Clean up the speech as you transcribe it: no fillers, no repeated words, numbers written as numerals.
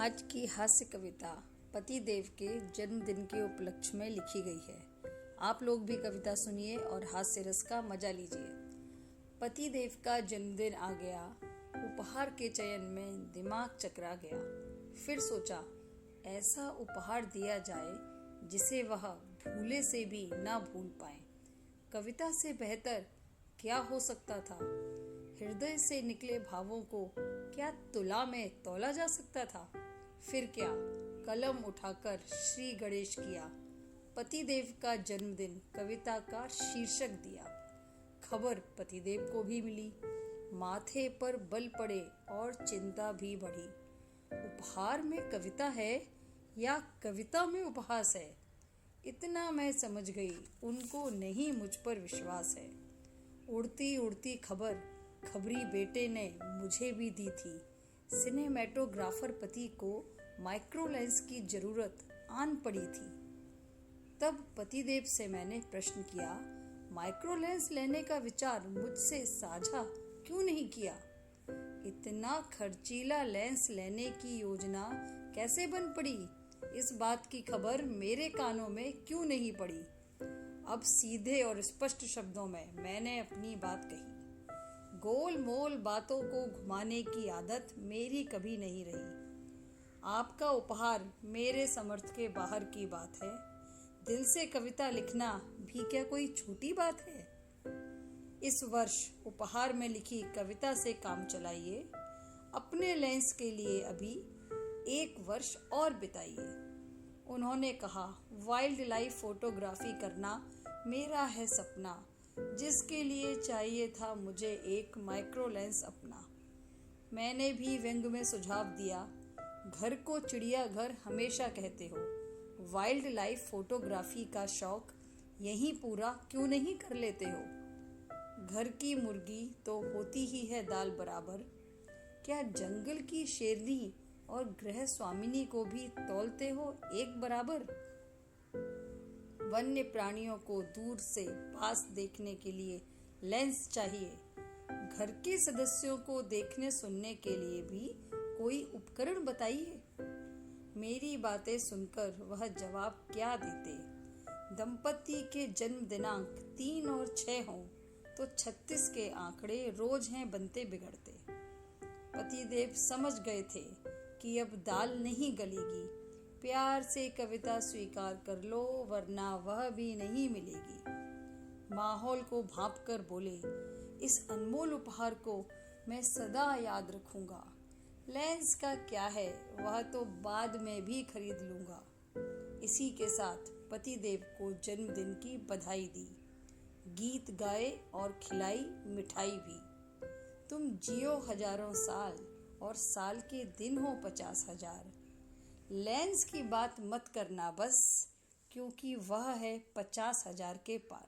आज की हास्य कविता पतिदेव के जन्मदिन के उपलक्ष्य में लिखी गई है। आप लोग भी कविता सुनिए और हास्य रस का मजा लीजिए। पतिदेव का जन्मदिन आ गया, उपहार के चयन में दिमाग चकरा गया। फिर सोचा ऐसा उपहार दिया जाए जिसे वह भूले से भी ना भूल पाए। कविता से बेहतर क्या हो सकता था? हृदय से निकले भावों को क्या तुला में तौला जा सकता था? फिर क्या, कलम उठाकर श्री गणेश किया। पतिदेव का जन्मदिन कविता का शीर्षक दिया। खबर पतिदेव को भी मिली, माथे पर बल पड़े और चिंता भी बढ़ी। उपहार में कविता है या कविता में उपहास है? इतना मैं समझ गई, उनको नहीं मुझ पर विश्वास है। उड़ती उड़ती खबर खबरी बेटे ने मुझे भी दी थी। सिनेमेटोग्राफर पति को माइक्रो लेंस की जरूरत आन पड़ी थी। तब पतिदेव से मैंने प्रश्न किया, माइक्रो लेंस लेने का विचार मुझसे साझा क्यों नहीं किया? इतना खर्चीला लेंस लेने की योजना कैसे बन पड़ी? इस बात की खबर मेरे कानों में क्यों नहीं पड़ी? अब सीधे और स्पष्ट शब्दों में मैंने अपनी बात कही। गोल मोल बातों को घुमाने की आदत मेरी कभी नहीं रही। आपका उपहार मेरे समर्थ के बाहर की बात है। दिल से कविता लिखना भी क्या कोई छोटी बात है? इस वर्ष उपहार में लिखी कविता से काम चलाइए। अपने लेंस के लिए अभी 1 वर्ष और बिताइए। उन्होंने कहा, वाइल्ड लाइफ फोटोग्राफी करना मेरा है सपना, जिसके लिए चाहिए था मुझे एक माइक्रो लेंस अपना। मैंने भी व्यंग में सुझाव दिया, घर को चिड़ियाघर हमेशा कहते हो, वाइल्ड लाइफ फोटोग्राफी का शौक यहीं पूरा क्यों नहीं कर लेते हो? घर की मुर्गी तो होती ही है दाल बराबर, क्या जंगल की शेरनी और गृह स्वामिनी को भी तौलते हो एक बराबर? वन्य प्राणियों को दूर से पास देखने के लिए लेंस चाहिए। घर के सदस्यों को देखने सुनने के लिए भी कोई उपकरण बताइए। मेरी बातें सुनकर वह जवाब क्या देते? दंपति के जन्म दिनांक 3 और 6 हों तो 36 के आंकड़े रोज हैं बनते बिगड़ते। पतिदेव समझ गए थे कि अब दाल नहीं गलेगी। प्यार से कविता स्वीकार कर लो वरना वह भी नहीं मिलेगी। माहौल को भांप कर बोले, इस अनमोल उपहार को मैं सदा याद रखूंगा। लेंस का क्या है, वह तो बाद में भी खरीद लूंगा। इसी के साथ पतिदेव को जन्मदिन की बधाई दी, गीत गाए और खिलाई मिठाई भी। तुम जियो हजारों साल और साल के दिन हो 50,000। लेंस की बात मत करना बस, क्योंकि वह है 50,000 के पार।